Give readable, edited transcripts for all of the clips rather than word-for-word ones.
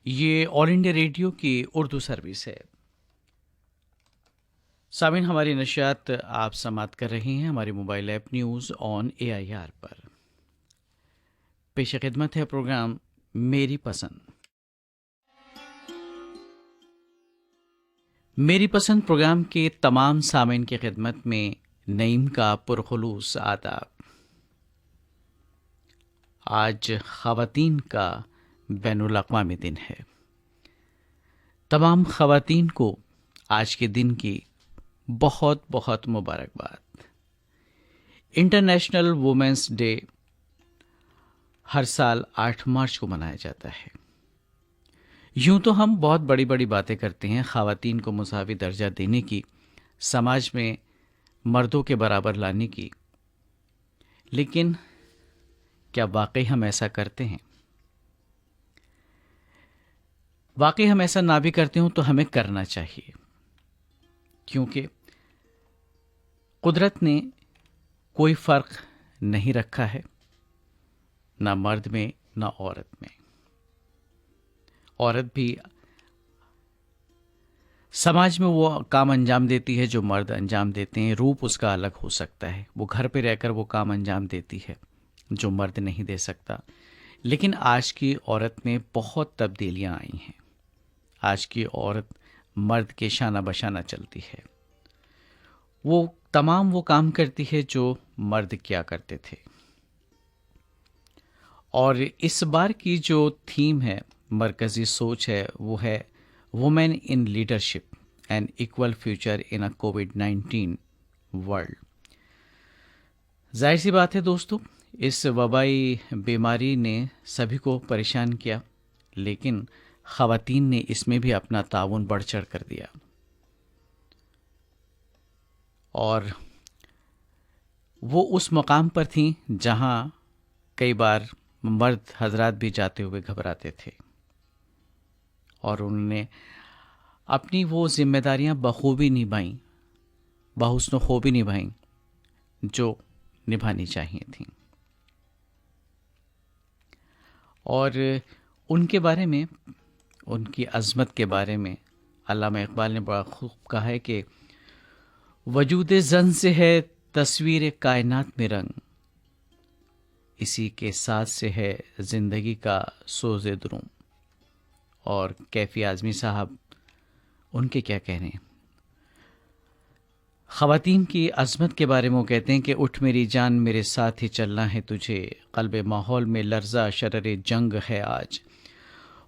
ये all India radio की Urdu service है। सामिन, हमारी नशियात आप समाप्त कर रही हैं हमारी mobile app news on AIR पर। पेश खिदमत है प्रोग्राम मेरी पसंद। मेरी पसंद प्रोग्राम के तमाम सामिन की खिदमत में नईम का पुरखुलूस आदाब। आज ख़वातीन का बैनुल अक़वामी दिन है। तमाम ख़वातीन को आज के दिन की बहुत बहुत मुबारकबाद। इंटरनेशनल वुमेंस डे हर साल 8 मार्च को मनाया जाता है। यूं तो हम बहुत बड़ी बड़ी बातें करते हैं ख़वातीन को मुसावी दर्जा देने की, समाज में मर्दों के बराबर लाने की, लेकिन क्या वाकई हम ऐसा करते हैं? वाकई हम ऐसा ना भी करते हो तो हमें करना चाहिए, क्योंकि कुदरत ने कोई फ़र्क नहीं रखा है, ना मर्द में ना औरत में। औरत भी समाज में वो काम अंजाम देती है जो मर्द अंजाम देते हैं। रूप उसका अलग हो सकता है, वो घर पे रहकर वो काम अंजाम देती है जो मर्द नहीं दे सकता। लेकिन आज की औरत में बहुत तब्दीलियां आई हैं। आज की औरत मर्द के शाना बशाना चलती है। वो काम करती है जो मर्द किया करते थे। और इस बार की जो थीम है, मरकज़ी सोच है, वो है women in leadership and equal future in a covid world. जाहिर सी बात है दोस्तों, इस वबाई बीमारी ने सभी को परेशान किया, लेकिन ख़वातीन ने इसमें भी अपना ताउन बढ़ चढ़ कर दिया। और वो उस मकाम पर थीं जहां कई बार मर्द हजरात भी जाते हुए घबराते थे, और उन्होंने अपनी वो जिम्मेदारियां बखूबी निभाईं, बहुस्न खूबी निभाईं जो निभानी चाहिए थीं। और उनके बारे में, उनकी अज़मत के बारे में अल्लामा इकबाल ने बड़ा खूब कहा है कि वजूद ज़न से है तस्वीर कायनात में रंग, इसी के साथ से है ज़िंदगी का सोज़े दुरूं। और कैफ़ी आज़मी साहब, उनके क्या कहने। ख़वातीन की अज़मत के बारे में वो कहते हैं कि उठ मेरी जान मेरे साथ ही चलना है तुझे, क़ल्बे माहौल में लर्ज़ा शररे जंग है आज,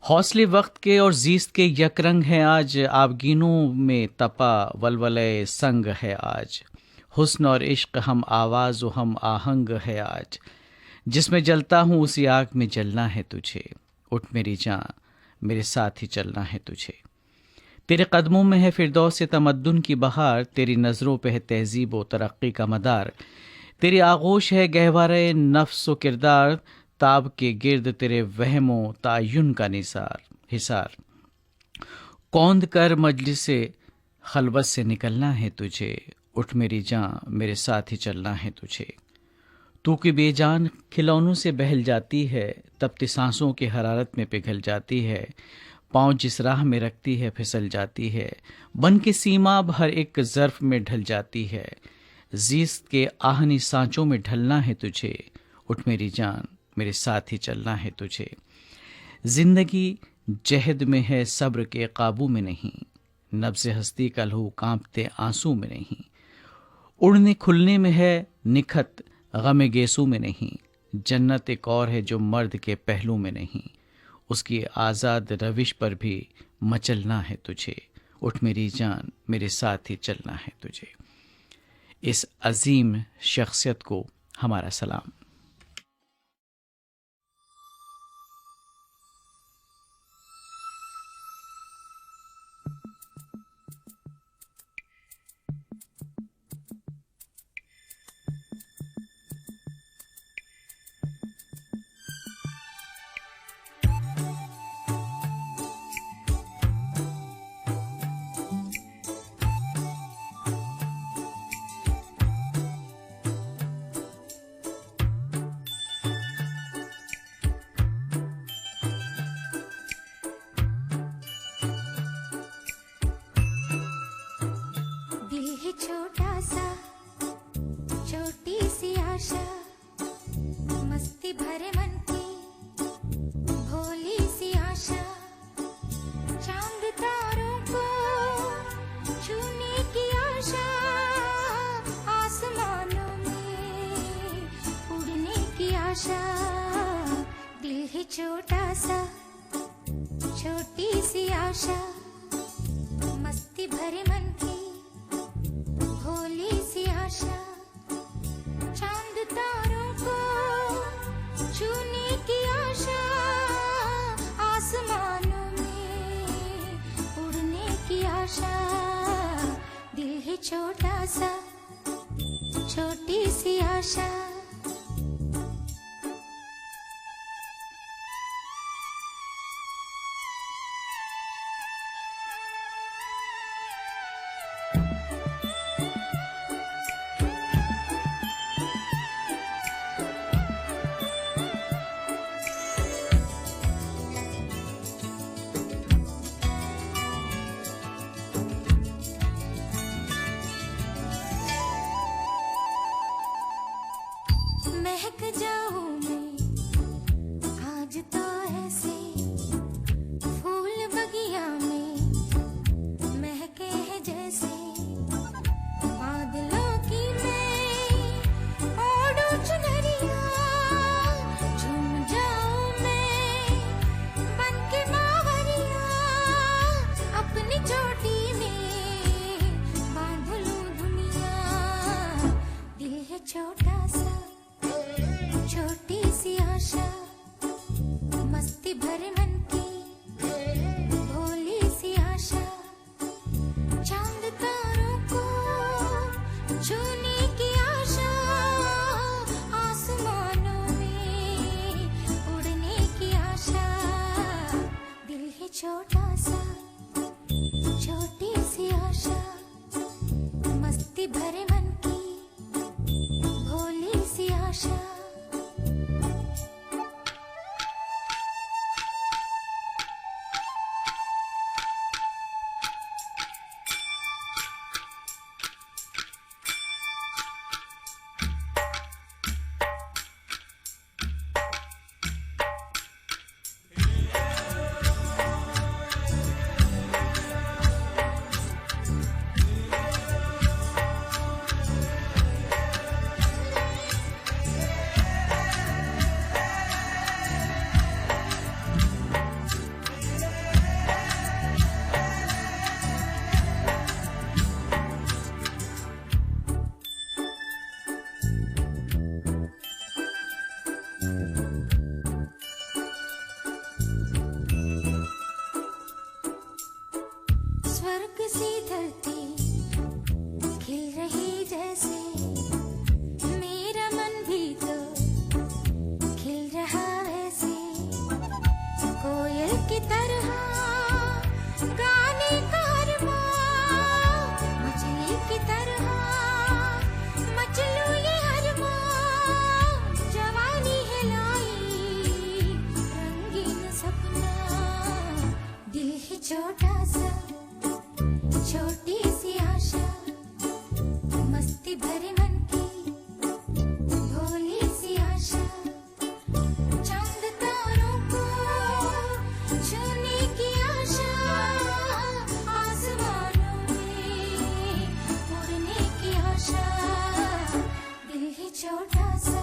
हौसले वक्त के और ज़ीस्त के यकरंग है आज, आबगीनों में तपा वलवले संग है आज, हुस्न और इश्क हम आवाज़ व हम आहंग है आज, जिसमें जलता हूँ उसी आग में जलना है तुझे, उठ मेरी जान मेरे साथ ही चलना है तुझे, तेरे कदमों में है फिरदौस तमद्दुन की बहार, तेरी नज़रों पे है तहज़ीब व तरक्की का मदार, तेरी आगोश है गहवारे नफ्स व किरदार, ताब के गिर्द तेरे वहमो तायुन का हिसार, कौंद कर मजलिसे खलवत से निकलना है तुझे, उठ मेरी जान मेरे साथ ही चलना है तुझे, तू की बेजान खिलौनों से बहल जाती है, तपती सांसों की हरारत में पिघल जाती है, पाँव जिस राह में रखती है फिसल जाती है, बन के सीमा अब हर एक ज़र्फ में ढल जाती है, ज़ीस्त के आहनी सांचों में ढलना है तुझे, उठ मेरी जान मेरे साथ ही चलना है तुझे, ज़िंदगी जहद में है सब्र के काबू में नहीं, नब्ज़ हस्ती का लहू कांपते आंसू में नहीं, उड़ने खुलने में है निखत गम गेसू में नहीं, जन्नत एक और है जो मर्द के पहलू में नहीं, उसकी आज़ाद रविश पर भी मचलना है तुझे, उठ मेरी जान मेरे साथ ही चलना है तुझे। इस अजीम शख्सियत को हमारा सलाम। छोटी सी आशा मस्ती भरे मन की, भोली सी आशा चांद तारों को छूने की आशा, आसमानों में उड़ने की आशा, दिल है छोटा सा छोटी सी आशा। महक जाऊं मैं आज तो ऐसे, फूल बगिया में महके हैं जैसे, बादलों की मैं ओढ़ूं चुनरिया, झूम जाऊं मैं बन के बावरिया, अपनी चोटी में बांध लूं दुनिया, दिल है छोटा सा छोटी सी आशा, मस्ती भरे मन की, भोली सी आशा, चांद तारों को छूने की आशा, आसमानों में उड़ने की आशा, दिल है छोटा सा छोटी सी आशा, मस्ती भरे मन की, भोली सी आशा। स्वर्ग सी धरती खिल रही जैसे, मेरा मन भी तो खिल रहा वैसे, कोयल की तरह गाने का अरमान, मछली की तरह मचलूं ये अरमान, जवानी है लाई रंगीन सपना, दिल है छोटा सा छोटी सी आशा, मस्ती भरे मन की, भोली सी आशा, चांद तारों को छूने की आशा, आसमानों में उड़ने की आशा, दिल है छोटा सा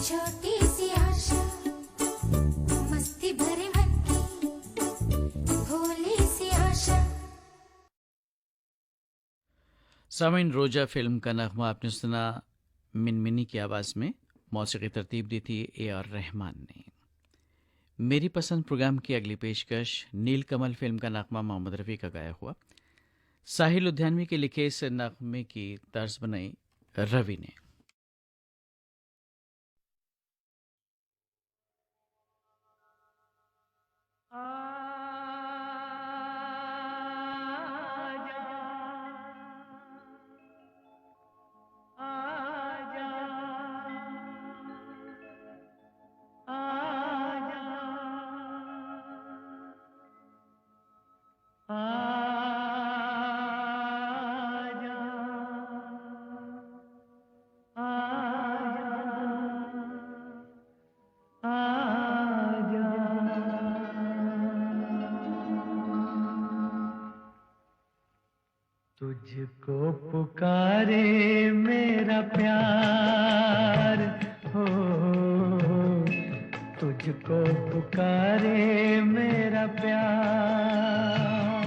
छोटी सी आशा, मस्ती भरे मन की, भोली सी आशा। सामीन, रोजा फिल्म का नगमा आपने सुना मिनमिनी की आवाज़ में। मौसीकी तरतीब दी थी A.R. रहमान ने। मेरी पसंद प्रोग्राम की अगली पेशकश नीलकमल फिल्म का नगमा मोहम्मद रफ़ी का गाया हुआ। साहिल लुधियानवी के लिखे इस नगमे की तर्ज बनाई रवि ने। तुझको पुकारे मेरा प्यार हो, तुझको पुकारे मेरा मेरा प्यार,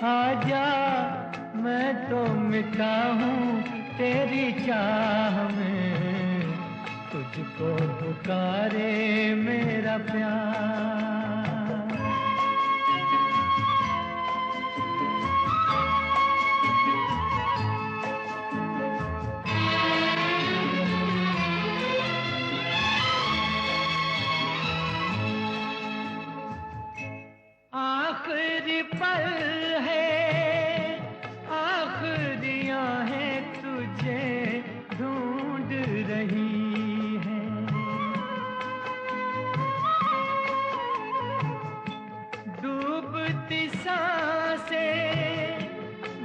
आजा मैं तो मिटा हूँ तेरी चाह में, तुझको पुकारे मेरा प्यार। आखिरी पल है, आखिरियां हैं तुझे ढूंढ रही है, डूबती सांसें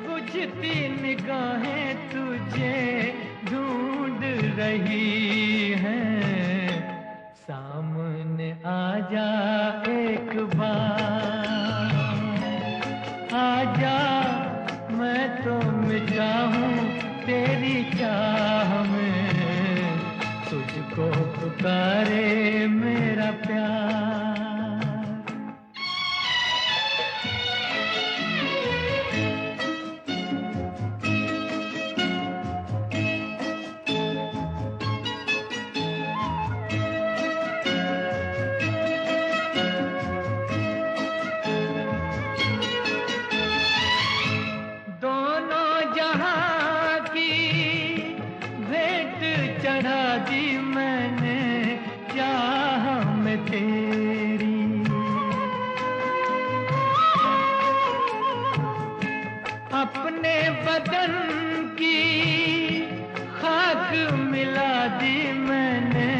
बुझती निगाहें तुझे ढूंढ रही हैं, सामने आजा एक बार, आजा मैं तो मिटा हूँ तेरी चाह में, तुझको पुकारे मेरा प्यार। चढ़ा दी मैंने चाह में तेरी, अपने बदन की खाक मिला दी मैंने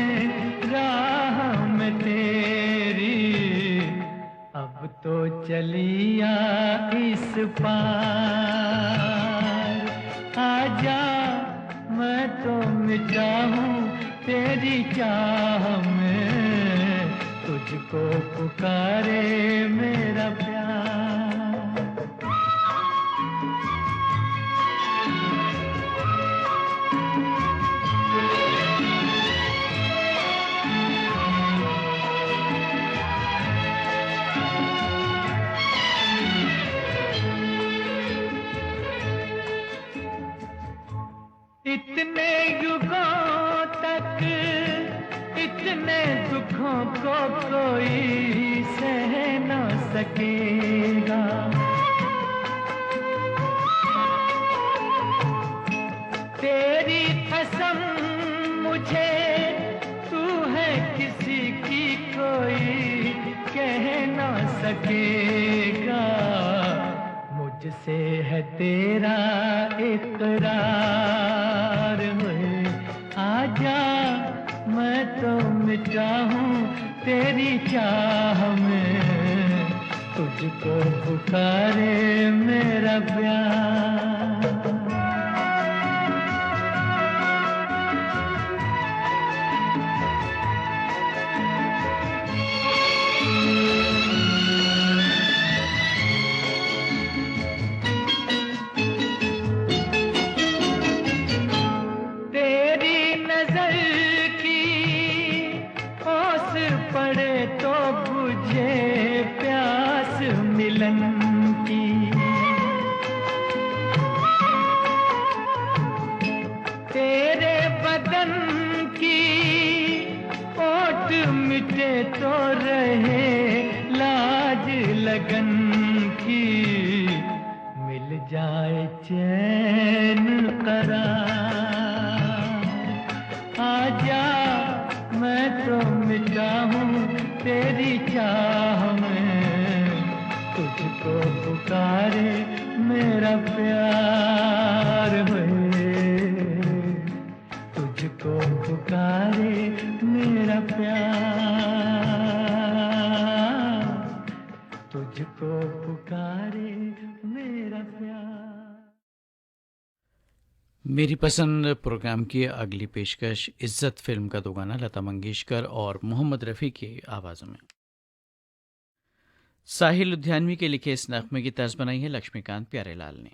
राह में तेरी, अब तो चलिया इस पार, आजा मैं तो मिटा हूँ तेरी चाह में, तुझको पुकारे मेरा प्यार। इतने युगों तक इतने दुखों को कोई सह न सकेगा, तेरी कसम मुझे तू है किसी की कोई कह न सकेगा, मुझसे है तेरा इकरार, आजा मैं तो मिटा हूँ तेरी चाह में, तुझको पुकारे मेरा प्यार। पड़े तो बुझे प्यास मिलन की, तेरे बदन की ओट मिटे तो रहे लाज लगन की, मिल जाए चैन करार, आजा मैं तो मिटा हूँ तेरी चाह में, तुझको पुकारे मेरा प्यार, तुझको पुकारे मेरा प्यार, तुझको पुकारे मेरा प्यार। मेरी पसंद प्रोग्राम की अगली पेशकश इज्जत फिल्म का दो गाना लता मंगेशकर और मोहम्मद रफ़ी की आवाज़ों में। साहिल लुधियानवी के लिखे इस नगमे की तर्ज बनाई है लक्ष्मीकांत प्यारेलाल ने।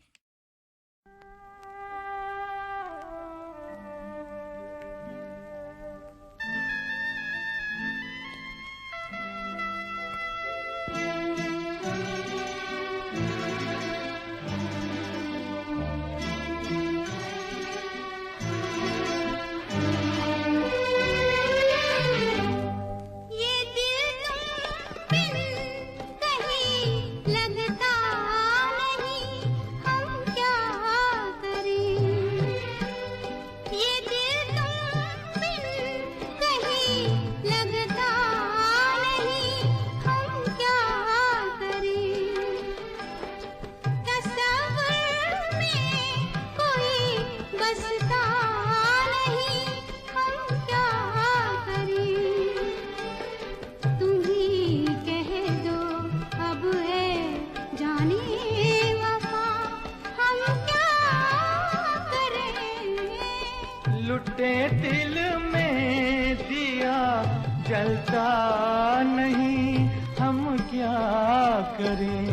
क्या करें।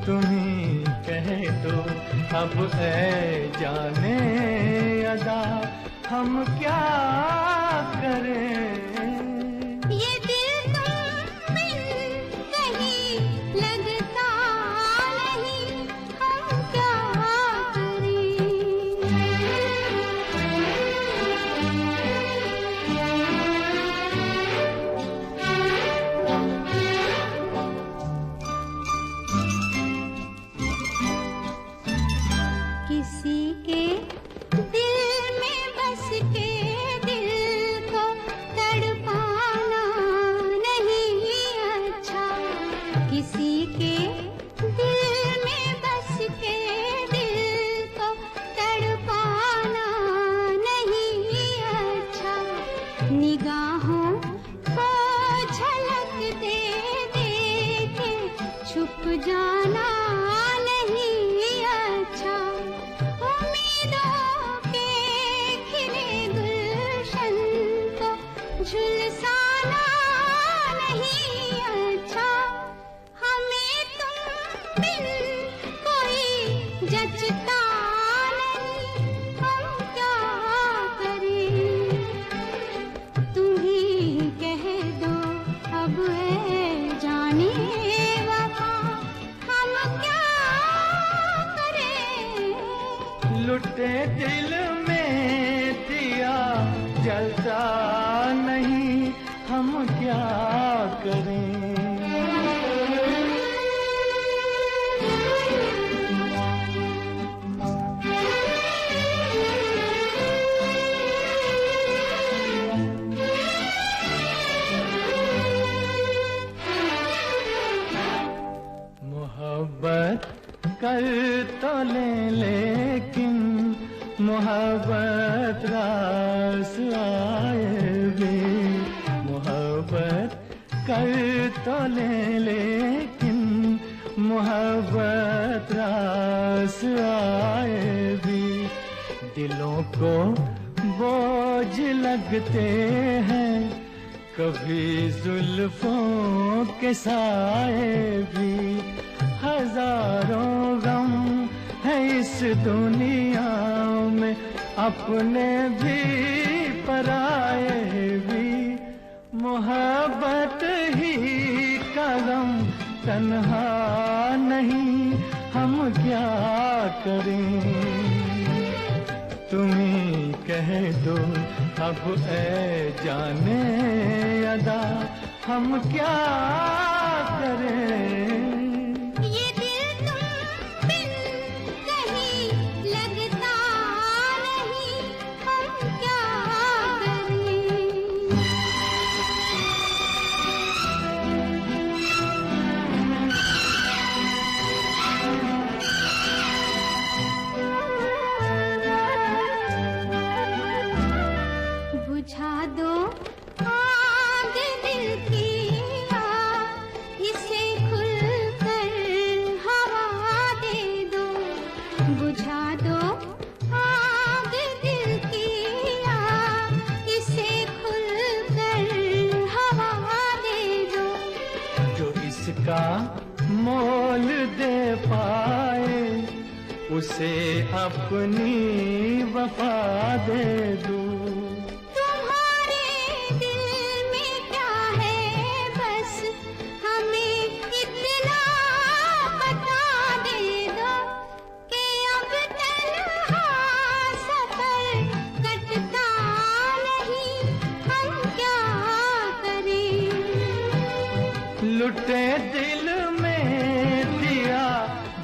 तुम्ही कह दो अब ऐ जाने अदा हम क्या करें। ये दिल तुम बिन कहीं लगता नहीं, हम क्या करें। किसी के दिल में बस के दिल को तड़पाना नहीं अच्छा। किसी के दिल में बस के दिल को तड़पाना नहीं अच्छा। निगाहों को झलक दे दे के छुप जाना नहीं अच्छा। उम्मीदों के खिले गुलशन को झुलसाना नहीं अच्छा। हमें तुम बिन कोई जचता नहीं, हम क्या करें। तुम ही कह दो अब है जाने वफा, हम क्या करें। लुटे दिल में दिया जलता नहीं, हम क्या करें। मोहब्बत कर तो ले लेकिन मोहब्बत रास आए भी। मोहब्बत कर तो ले लेकिन मोहब्बत रास आए भी। दिलों को बोझ लगते हैं कभी जुल्फों के साए भी। हजारों गम है इस दुनिया में, अपने भी पराए भी। मोहब्बत ही का गम तन्हा नहीं, हम क्या करें। तुम्ही कह दो अब ऐ जाने अदा हम क्या करें। ये दिल तुम बिन कहीं लगता नहीं, हम क्या करें। बुझा दो आग दिल की, इसे खुलकर हवा दे दो। बुझा दो आग दिल की, इसे खुलकर हवा दे दो। जो इसका मोल दे पाए उसे अपनी वफा दे दो। तुम्हारे दिल में क्या है बस हमें इतना बता दे दो कि अब तन्हा सफर कटता नहीं, हम क्या करें। लुटे दिल में दिया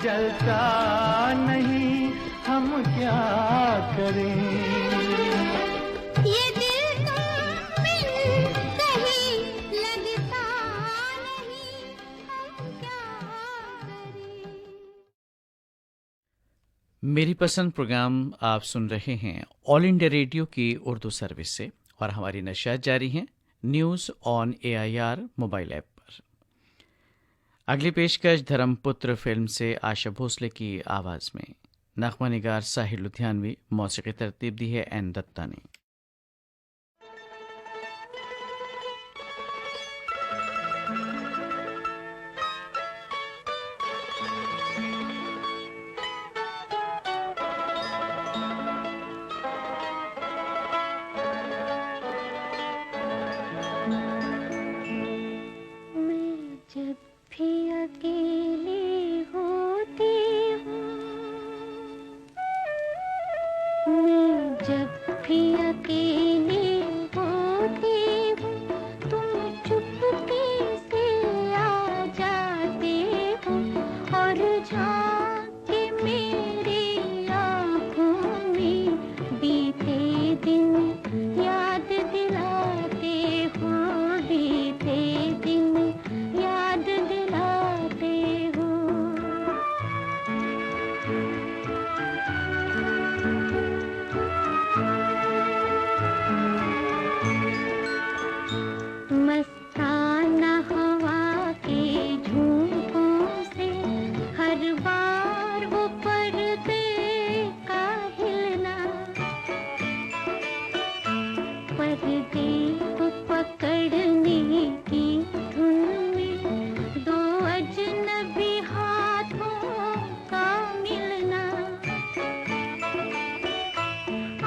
जलता नहीं, हम क्या करें। ये दिल तुम बिन कहीं लगता नहीं, हम क्या करें। मेरी पसंद प्रोग्राम आप सुन रहे हैं ऑल इंडिया रेडियो की उर्दू सर्विस से और हमारी नशियात जारी हैं news on AIR mobile app पर। अगली पेशकश धर्मपुत्र फिल्म से आशा भोसले की आवाज़ में। नगमा निगार साहिर लुधियानवी, मौसीकी तरतीब दी है एन दत्ता ने। जब भी अकेले होती हूँ, मैं जब भी अकेले होती हूँ, तुम चुपके से आ जाते हो और झांके मेरी आँखों में बीते दिन याद दिलाते हो, बीते दिन याद दिलाते हो। मस्ताना हवा के झोंकों से हर बार वो पर्दे का हिलना, पर्दे को पकड़ने की धुन में दो अजनबी हाथों का मिलना,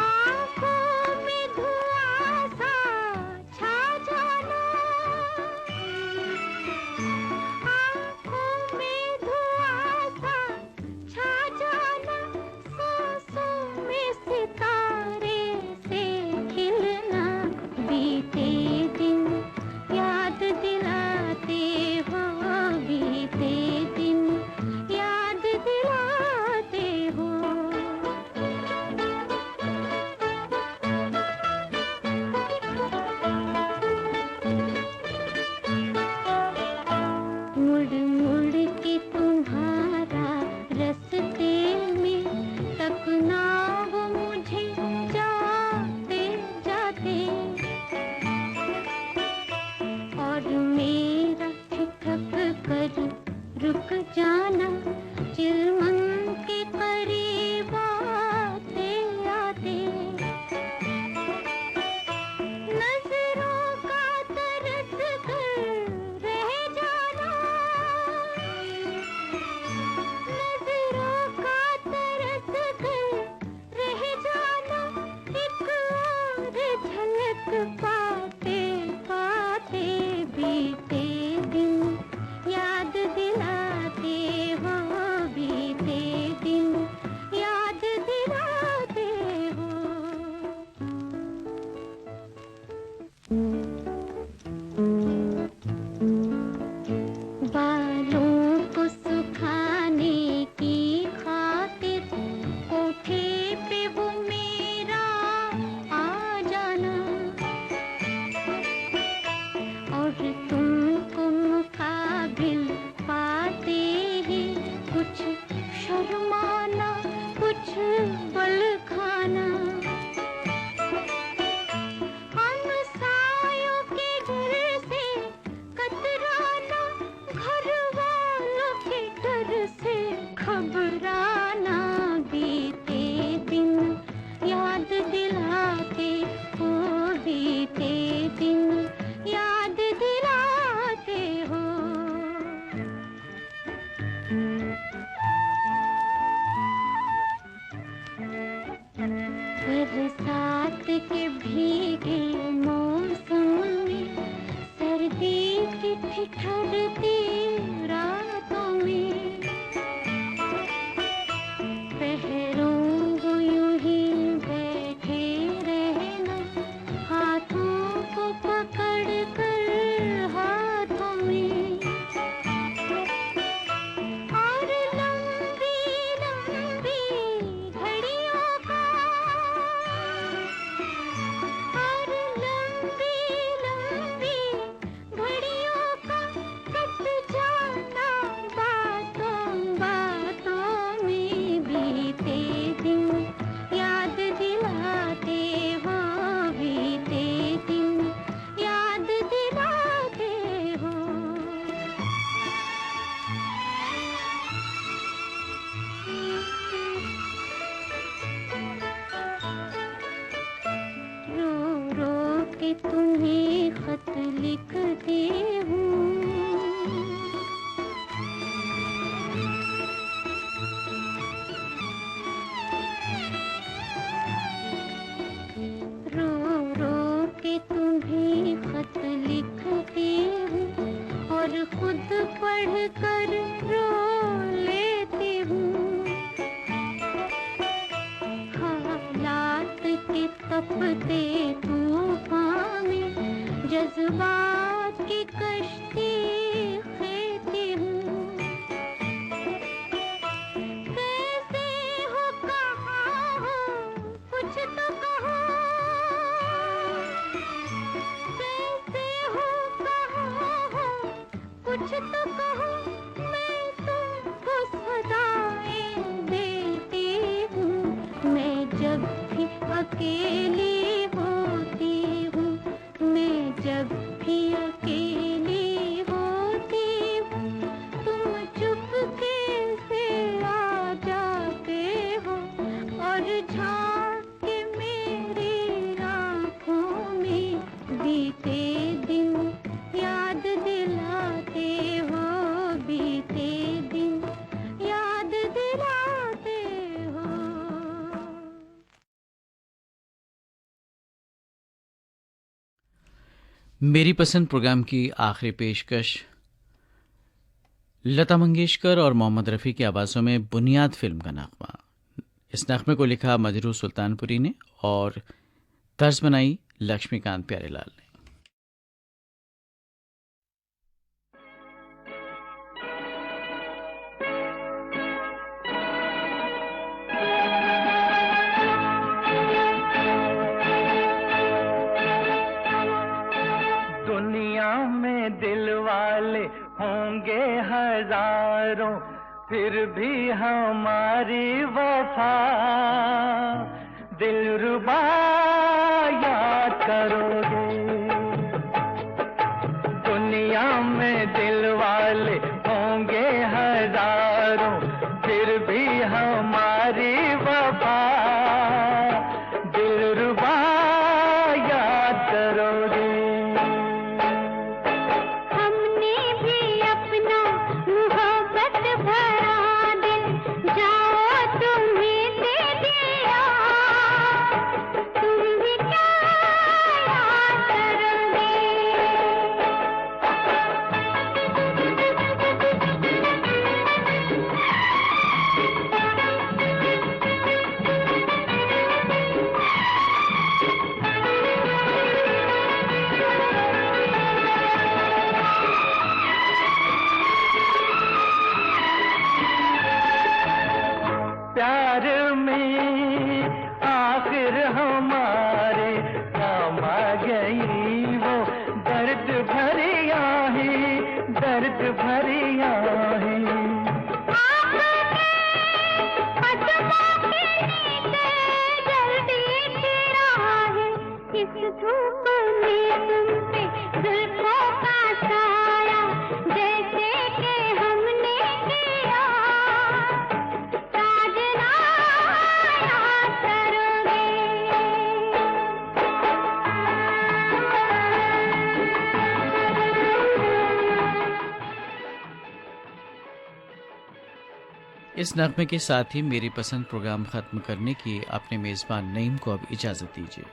आँखों में धुआं सा छा जाना, आँखों में धुआं सा छा जाना, सांसों में सितारे से खिलना, बीते दिन याद दिलाते हो, बीते दिन याद दिलाते हो। मुड़ मुड़ के तुम्हारा रस्ते में तकना वो मुझे जाते जाते, और मेरा ठिठक कर रुक जाना, चिलमन के करीब आते आते, नजरों का तरस कर रह जाना, नजरों का तरस कर रह जाना, एक और झलक पाते पाते, बीते दिन याद दिलाते हो, बीते दिन याद दिलाते हो। बालों को सुखाने की खातिर कोठे पे वो मेरा आ जाना, और तुमको मुकाबिल पाते ही कुछ शर्माना, कुछ बल खाना, हमसायों के घर से कतराना, घर वालों के डर से घबराना, बीते दिन याद दिलाते हो, बीते दिन याद दिलाते हो। बरसात के भीगे मौसम में, सर्दी की ठिठुरती रातों में, पहरों को यूं ही बैठे रहना, हाथों को पकड़ कर हाथों में, और लंबी लंबी घड़ियों का, और लंबी लंबी घड़ियों का कट जाना, बात पढ़ कर रो लेती हूँ। हालात के तपते तूफान में जज्बात की कश्ती खेती हूँ। कैसे हो कहाँ हो कुछ तो कहो, कैसे हो कहाँ हो कुछ तो कहो, मैं तुमको सदाएं देती हूँ। मैं जब भी अकेली होती हूँ, मैं जब भी अकेली होती हूँ, तुम चुपके से आ जाते हो और झांक के मेरी आँखों में बीते दिन याद दिलाते हो, बीते दिन याद दिलाते हो। मेरी पसंद प्रोग्राम की आखिरी पेशकश लता मंगेशकर और मोहम्मद रफ़ी की आवाज़ों में बुनियाद फिल्म का नगमा। इस नगमे को लिखा मजरू सुल्तानपुरी ने और तर्ज बनाई लक्ष्मीकांत प्यारेलाल ने। दुनिया में दिल वाले होंगे हजारों, फिर भी हमारी वफा दिलरुबा याद करोगे। दुनिया में दिल वाले होंगे हजारों, फिर भी हमारी वफा दिलरुबा याद करोगे। हमने भी अपना मोहब्बत भरा दिल जाओ तुम्हें दे दिया, तुम भी क्या याद करोगे। प्यार में आखिर हमारे काम आ गई वो दर्द भरी आहें, दर्द भरी आहें। इस धूप में तुम पे जुल्फों का साया जैसे कि हमने किया, साजना याद करोगे। इस नगमे के साथ ही मेरी पसंद प्रोग्राम ख़त्म करने की अपने मेज़बान नईम को अब इजाज़त दीजिए।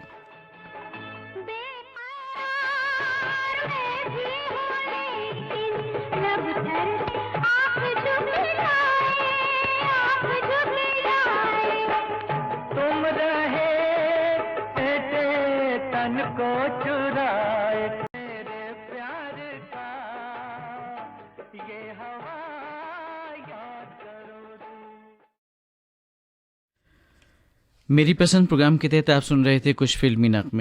तुम रहे ऐसे तन को चुराए तेरे प्यार का ये हवा याद करो तुम। मेरी पसंद प्रोग्राम के तहत आप सुन रहे थे कुछ फिल्मी नगमे।